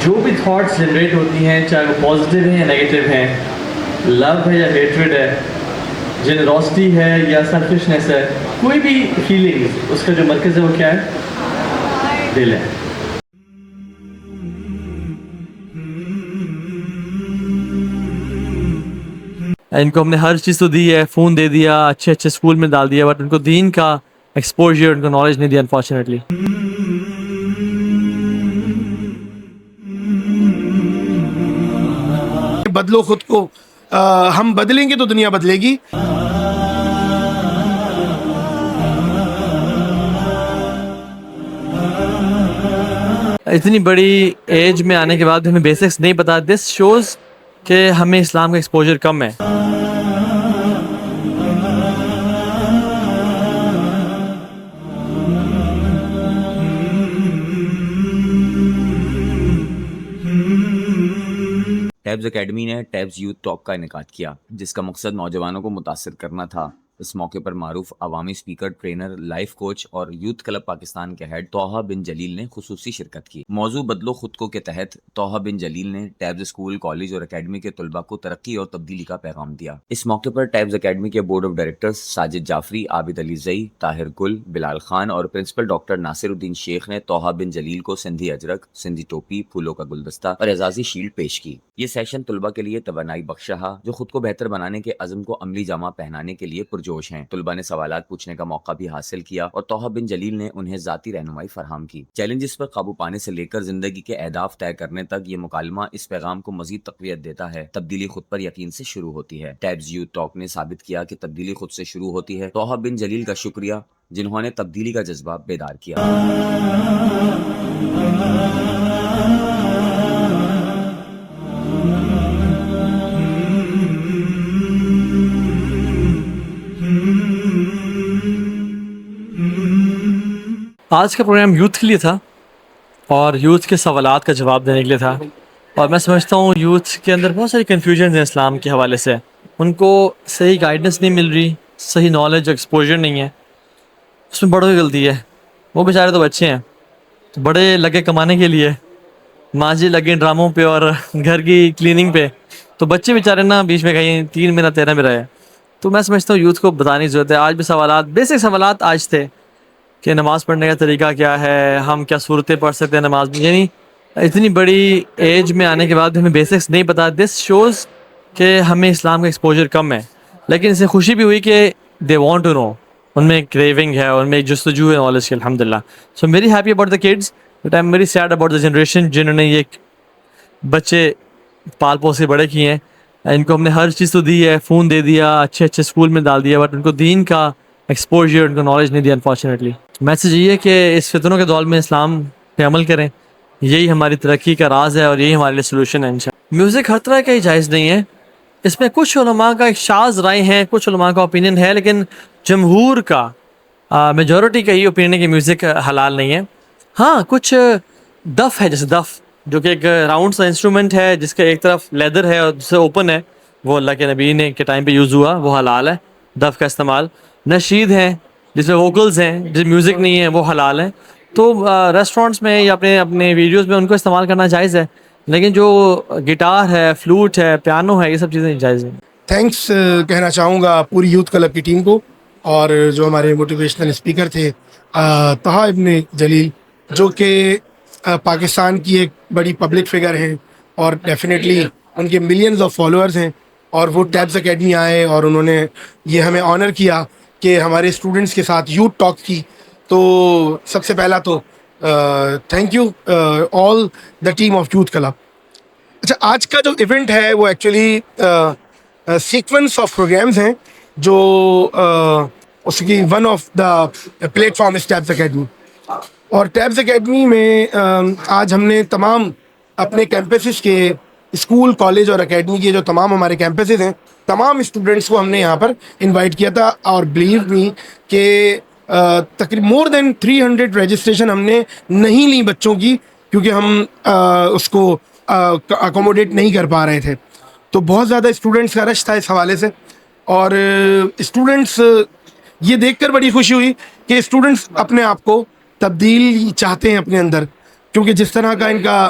جو بھی thoughts generate ہوتی ہیں چاہے وہ پازیٹیو ہیں یا نیگیٹو ہیں، لو ہے یا ہیٹریڈ ہے، جنراسٹی ہے یا سیلفشنس ہے، کوئی بھی فیلنگ اس کا جو مرکز ہے وہ کیا ہے؟ دل ہے. ان کو ہم نے ہر چیز تو دی ہے، فون دے دیا، اچھے اچھے اسکول میں ڈال دیا، بٹ ان کو دین کا ایکسپوجر، ان کو نالج نہیں دیا انفارچونیٹلی. بدلو خود کو، ہم بدلیں گے تو دنیا بدلے گی. اتنی بڑی ایج میں آنے کے بعد ہمیں بیسکس نہیں پتا. دس شوز کہ ہمیں اسلام کا ایکسپوجر کم ہے. ٹیبز اکیڈمی نے ٹیبز یوتھ ٹاک کا انعقاد کیا، جس کا مقصد نوجوانوں کو متاثر کرنا تھا. اس موقع پر معروف عوامی اسپیکر، ٹرینر، لائف کوچ اور یوتھ کلب پاکستان کے ہیڈ طوہا بن جلیل نے خصوصی شرکت کی. موضوع بدلو خود کو کے تحت طوہا بن جلیل نے ٹیبز اسکول، کالج اور اکیڈمی کے طلباء کو ترقی اور تبدیلی کا پیغام دیا. اس موقع پر ٹیبز اکیڈمی کے board of directors Sajid Jafri, Abid Alizai, Tahir Gul, Bilal Khan اور پرنسپل ڈاکٹر ناصر الدین شیخ نے طوہا بن جلیل کو سندھی اجرک، سندھی ٹوپی، پھولوں کا گلدستہ اور اعزازی شیلڈ پیش کی. یہ سیشن طلباء کے لیے توانائی بخش رہا، جو خود کو بہتر بنانے کے عزم کو عملی جامہ پہنانے کے لیے پرجوش ہیں. طلباء نے سوالات پوچھنے کا موقع بھی حاصل کیا اور طوہا بن جلیل نے انہیں ذاتی رہنمائی فراہم کی. چیلنجز پر قابو پانے سے لے کر زندگی کے اہداف طے کرنے تک یہ مکالمہ اس پیغام کو مزید تقویت دیتا ہے: تبدیلی خود پر یقین سے شروع ہوتی ہے. ٹیبز یوتھ ٹاک نے ثابت کیا کہ تبدیلی خود سے شروع ہوتی ہے. طوہا بن جلیل کا شکریہ، جنہوں نے تبدیلی کا جذبہ بیدار کیا. آج کا پروگرام یوتھ کے لیے تھا اور یوتھ کے سوالات کا جواب دینے کے لیے تھا. اور میں سمجھتا ہوں یوتھ کے اندر بہت ساری کنفیوژنز ہیں اسلام کے حوالے سے. ان کو صحیح گائیڈنس نہیں مل رہی، صحیح نالج، ایکسپوجر نہیں ہے. اس میں بڑوں کی غلطی ہے. وہ بیچارے تو بچے ہیں، بڑے لگے کمانے کے لیے، ماں جی لگے ڈراموں پہ اور گھر کی کلیننگ پہ، تو بچے بیچارے نا بیچ میں کہیں 3 مہینہ 13 میں رہے. تو میں سمجھتا ہوں یوتھ کو بتانے کی ضرورت ہے. آج بھی سوالات، بیسک سوالات آج تھے کہ نماز پڑھنے کا طریقہ کیا ہے، ہم کیا صورتیں پڑھ سکتے ہیں نماز میں. یعنی اتنی بڑی ایج میں آنے کے بعد ہمیں بیسکس نہیں پتا. دس شوز کہ ہمیں اسلام کا ایکسپوجر کم ہے. لیکن اس سے خوشی بھی ہوئی کہ دے وانٹ ٹو نو، ان میں ایک کریونگ ہے، ان میں ایک جستجو ہے نالج کی. الحمد للہ. سو I'm very happy about the kids, but I'm very sad about the generation جنہوں نے یہ بچے پال پوس کے بڑے کیے ہیں. ان کو ہم نے ہر چیز تو دی ہے، فون دے دیا، اچھے اچھے اسکول میں ڈال دیا، بٹ ان کو دین کا ایکسپوجر، ان کو نالج نہیں دیا انفارچونیٹلی. میسیج یہ ہے کہ اس فتنوں کے دور میں اسلام پہ عمل کریں. یہی ہماری ترقی کا راز ہے اور یہی ہمارے لیے سولوشن ہے انشاءاللہ. میوزک ہر طرح کا ہی جائز نہیں ہے. اس میں کچھ علماء کا ایک شاذ رائے ہیں، کچھ علماء کا اوپینین ہے، لیکن جمہور کا میجورٹی کا یہ اوپینین ہے کہ میوزک حلال نہیں ہے. ہاں کچھ دف ہے، جیسے دف جو کہ ایک راؤنڈ سا انسٹرومنٹ ہے جس کا ایک طرف لیدر ہے اور دوسرا اوپن ہے، وہ اللہ کے نبی نے کے ٹائم پہ یوز ہوا، وہ حلال ہے دف کا استعمال. نشید ہیں جس میں ووکلز ہیں، جس میوزک نہیں ہے، وہ حلال ہیں. تو ریسٹورینٹس میں یا اپنے ویڈیوز میں ان کو استعمال کرنا جائز ہے، لیکن جو گٹار ہے، فلوٹ ہے، پیانو ہے، یہ سب چیزیں جائز ہیں. تھینکس کہنا چاہوں گا پوری یوتھ کلب کی ٹیم کو، اور جو ہمارے موٹیویشنل اسپیکر تھے طوہا ابن جلیل، جو کہ پاکستان کی ایک بڑی پبلک فگر ہیں اور ڈیفینیٹلی ان کے ملینز آف فالوورز ہیں. اور وہ ٹیبز اکیڈمی آئے اور انہوں نے یہ ہمیں آنر کیا کہ ہمارے اسٹوڈنٹس کے ساتھ یوتھ ٹاک کی. تو سب سے پہلا تو thank you all the team of youth club. اچھا، آج کا جو ایونٹ ہے وہ ایکچولی سیکوینس آف پروگرامز ہیں، جو اس کی one of the plate form is tabs academy. اور ٹیبز اکیڈمی میں آج ہم نے تمام اپنے کیمپسز کے، اسکول، کالج اور اکیڈمی کے جو تمام ہمارے کیمپسز ہیں، تمام اسٹوڈنٹس کو ہم نے یہاں پر انوائٹ کیا تھا. اور بلیو می کہ تقریباً مور دین 300 رجسٹریشن ہم نے نہیں لی بچوں کی، کیونکہ ہم اس کو اکوموڈیٹ نہیں کر پا رہے تھے. تو بہت زیادہ اسٹوڈنٹس کا رش تھا اس حوالے سے. اور اسٹوڈنٹس، یہ دیکھ کر بڑی خوشی ہوئی کہ اسٹوڈنٹس اپنے آپ کو تبدیل چاہتے ہیں اپنے اندر، کیونکہ جس طرح کا ان کا